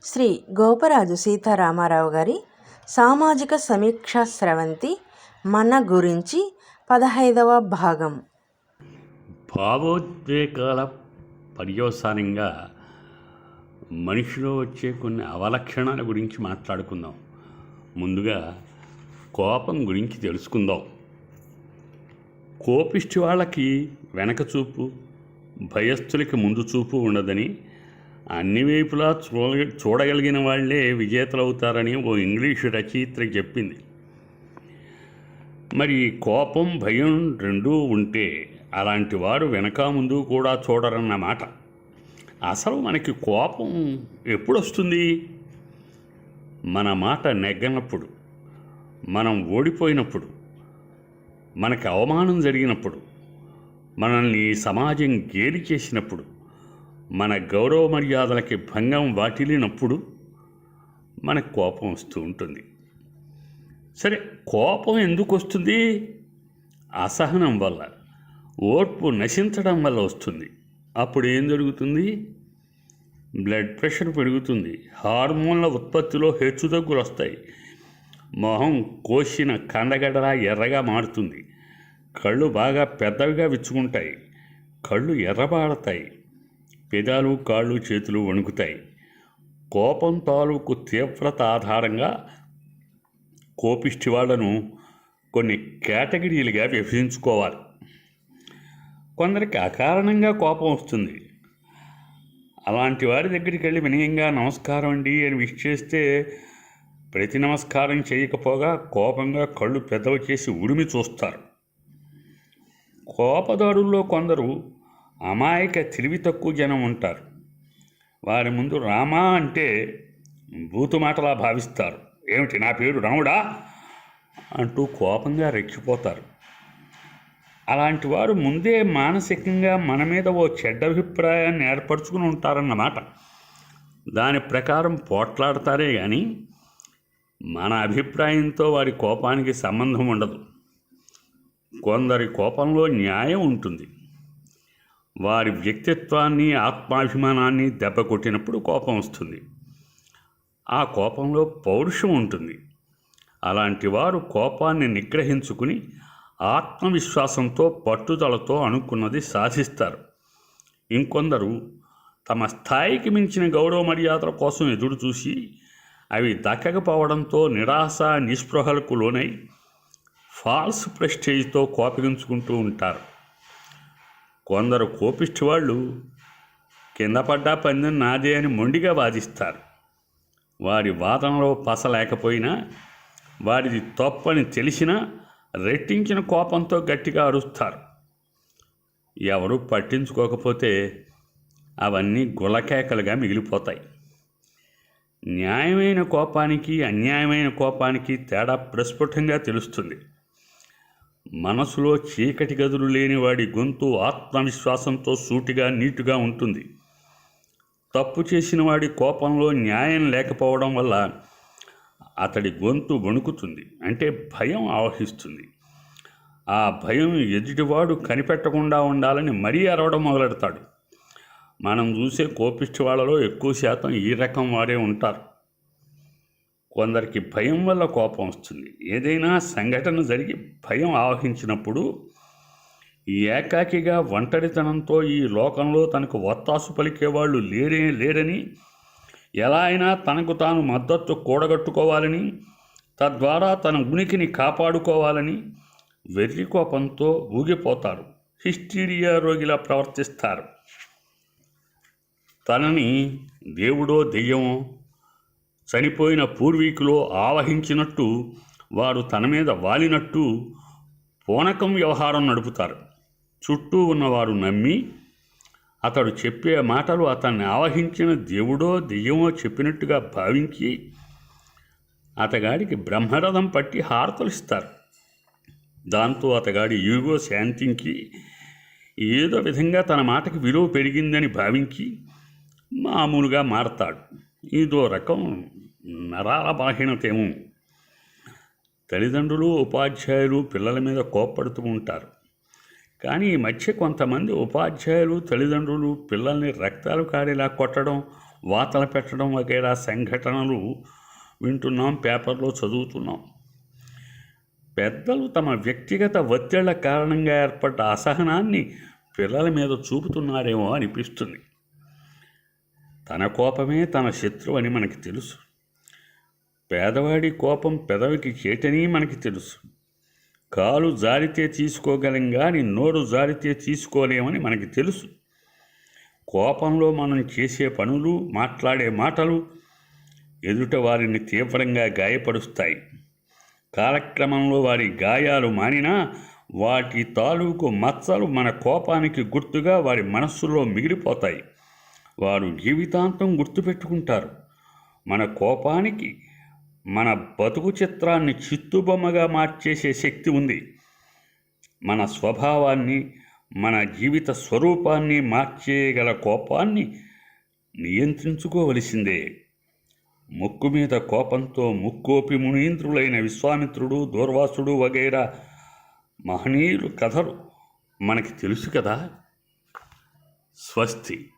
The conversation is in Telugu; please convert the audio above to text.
శ్రీ గోపరాజు సీతారామారావు గారి సామాజిక సమీక్షా స్రవంతి మన గురించి 15వ భాగం. భావోద్వేగాల పర్యవసానంగా మనిషిలో వచ్చే కొన్ని అవలక్షణాల గురించి మాట్లాడుకుందాం. ముందుగా కోపం గురించి తెలుసుకుందాం. కోపిష్టి వాళ్ళకి వెనక చూపు, భయస్థులకి ముందు చూపు ఉండదని, అన్ని వైపులా చూడగలిగిన వాళ్లే విజేతలవుతారని ఓ ఇంగ్లీషు రచయిత్రి చెప్పింది. మరి కోపం, భయం రెండూ ఉంటే అలాంటి వారు వెనక ముందు కూడా చూడరన్నమాట. అసలు మనకి కోపం ఎప్పుడు వస్తుంది? మన మాట నెగ్గనప్పుడు, మనం ఓడిపోయినప్పుడు, మనకి అవమానం జరిగినప్పుడు, మనల్ని సమాజం గేలి చేసినప్పుడు, మన గౌరవ మర్యాదలకి భంగం వాటిల్లినప్పుడు మనకు కోపం వస్తూ ఉంటుంది. సరే, కోపం ఎందుకు వస్తుంది? అసహనం వల్ల, ఓర్పు నశించడం వల్ల వస్తుంది. అప్పుడు ఏం జరుగుతుంది? బ్లడ్ ప్రెషర్ పెరుగుతుంది, హార్మోన్ల ఉత్పత్తిలో హెచ్చుతగ్గులు వస్తాయి, మొహం కోసిన కండగడలా ఎర్రగా మారుతుంది, కళ్ళు బాగా పెద్దవిగా విచ్చుకుంటాయి, కళ్ళు ఎర్రబాడతాయి, పెదాలు, కాళ్ళు, చేతులు వణుకుతాయి. కోపం తాలూకు తీవ్రత ఆధారంగా కోపిష్టి వాళ్లను కొన్ని కేటగిరీలుగా విభజించుకోవాలి. కొందరికి అకారణంగా కోపం వస్తుంది. అలాంటి వారి దగ్గరికి వెళ్ళి వినయంగా నమస్కారం అండి అని విష్ చేస్తే ప్రతి నమస్కారం చేయకపోగా కోపంగా కళ్ళు పెద్దవి చేసి ఉరిమి చూస్తారు. కోపదారుల్లో కొందరు అమాయక, తెలివి తక్కువ జనం ఉంటారు. వారి ముందు రామా అంటే బూతుమాటలా భావిస్తారు. ఏమిటి, నా పేరు రాముడా అంటూ కోపంగా రెచ్చిపోతారు. అలాంటి వారు ముందే మానసికంగా మన మీద ఓ చెడ్డ అభిప్రాయాన్ని ఏర్పరచుకుని ఉంటారన్నమాట. దాని ప్రకారం పోట్లాడతారే కానీ మన అభిప్రాయంతో వారి కోపానికి సంబంధం ఉండదు. కొందరి కోపంలో న్యాయం ఉంటుంది. వారి వ్యక్తిత్వాన్ని, ఆత్మాభిమానాన్ని దెబ్బకొట్టినప్పుడు కోపం వస్తుంది. ఆ కోపంలో పౌరుషం ఉంటుంది. అలాంటి వారు కోపాన్ని నిగ్రహించుకుని ఆత్మవిశ్వాసంతో, పట్టుదలతో అనుకున్నది సాధిస్తారు. ఇంకొందరు తమ స్థాయికి మించిన గౌరవ మర్యాదల కోసం ఎదురు చూసి అవి దక్కకపోవడంతో నిరాశ, నిస్పృహలకు లోనై ఫాల్స్ ప్రెస్టేజ్తో కోపగించుకుంటూ ఉంటారు. కొందరు కోపిష్టి వాళ్ళు కింద పడ్డా పందెం నాదే అని మొండిగా వాదిస్తారు. వారి వాదనలో పస లేకపోయినా, వారిది తప్పని తెలిసినా రెట్టించిన కోపంతో గట్టిగా అరుస్తారు. ఎవరు పట్టించుకోకపోతే అవన్నీ గులకేకలుగా మిగిలిపోతాయి. న్యాయమైన కోపానికి, అన్యాయమైన కోపానికి తేడా ప్రస్ఫుటంగా తెలుస్తుంది. మనసులో చీకటి గదులు లేని వాడి గొంతు ఆత్మవిశ్వాసంతో సూటిగా, నీటుగా ఉంటుంది. తప్పు చేసిన వాడి కోపంలో న్యాయం లేకపోవడం వల్ల అతడి గొంతు వణుకుతుంది, అంటే భయం ఆవహిస్తుంది. ఆ భయం ఎదుటివాడు కనిపెట్టకుండా ఉండాలని మరీ అరవడం మొదలెడతాడు. మనం చూసే కోపిష్టి వాళ్ళలో ఎక్కువ శాతం ఈ రకం వారే ఉంటారు. కొందరికి భయం వల్ల కోపం వస్తుంది. ఏదైనా సంఘటన జరిగి భయం ఆవహించినప్పుడు ఏకాకిగా, ఒంటరితనంతో ఈ లోకంలో తనకు ఒత్తాసు పలికేవాళ్ళు లేరని, ఎలా అయినా తనకు తాను మద్దతు కూడగట్టుకోవాలని, తద్వారా తన ఉనికిని కాపాడుకోవాలని వెర్రి కోపంతో ఊగిపోతారు. హిస్టీరియా రోగిలా ప్రవర్తిస్తారు. తనని దేవుడో దెయ్యమో, చనిపోయిన పూర్వీకులో ఆవహించినట్టు, వారు తన మీద వాలినట్టు పూనకం వ్యవహారం నడుపుతారు. చుట్టూ ఉన్నవారు నమ్మి అతడు చెప్పే మాటలు అతన్ని ఆవహించిన దేవుడో దెయ్యమో చెప్పినట్టుగా భావించి అతగాడికి బ్రహ్మరథం పట్టి హారతలిస్తారు. దాంతో అతగాడి ఈగో శాంతించి ఏదో విధంగా తన మాటకి విలువ పెరిగిందని భావించి మామూలుగా మారతాడు. ఇదో రకం నరాల బలహీనతేమో. తల్లిదండ్రులు, ఉపాధ్యాయులు పిల్లల మీద కోప్పడుతూ ఉంటారు. కానీ ఈ మధ్య కొంతమంది ఉపాధ్యాయులు, తల్లిదండ్రులు పిల్లల్ని రక్తాలు కారేలా కొట్టడం, వాతలు పెట్టడం వగైరా సంఘటనలు వింటున్నాం, పేపర్లో చదువుతున్నాం. పెద్దలు తమ వ్యక్తిగత ఒత్తిళ్ల కారణంగా ఏర్పడ్డ అసహనాన్ని పిల్లల మీద చూపుతున్నారేమో అనిపిస్తుంది. తన కోపమే తన శత్రువు అని మనకి తెలుసు. పేదవాడి కోపం పెదవికి చేటని మనకి తెలుసు. కాలు జారితే తీసుకోగలం కానీ నోరు జారితే తీసుకోలేమని మనకి తెలుసు. కోపంలో మనం చేసే పనులు, మాట్లాడే మాటలు ఎదుట వారిని తీవ్రంగా గాయపరుస్తాయి. కాలక్రమంలో వారి గాయాలు మానినా వాటి తాలూకు మచ్చలు మన కోపానికి గుర్తుగా వారి మనస్సులో మిగిలిపోతాయి. వారు జీవితాంతం గుర్తుపెట్టుకుంటారు. మన కోపానికి మన బతుకు చిత్రాన్ని చిత్తుబొమ్మగా మార్చేసే శక్తి ఉంది. మన స్వభావాన్ని, మన జీవిత స్వరూపాన్ని మార్చేయగల కోపాన్ని నియంత్రించుకోవలసిందే. ముక్కు మీద కోపంతో ముక్కోపి మునీంద్రులైన విశ్వామిత్రుడు, దూర్వాసుడు వగైరా మహనీయులు కథలు మనకి తెలుసు కదా. స్వస్తి.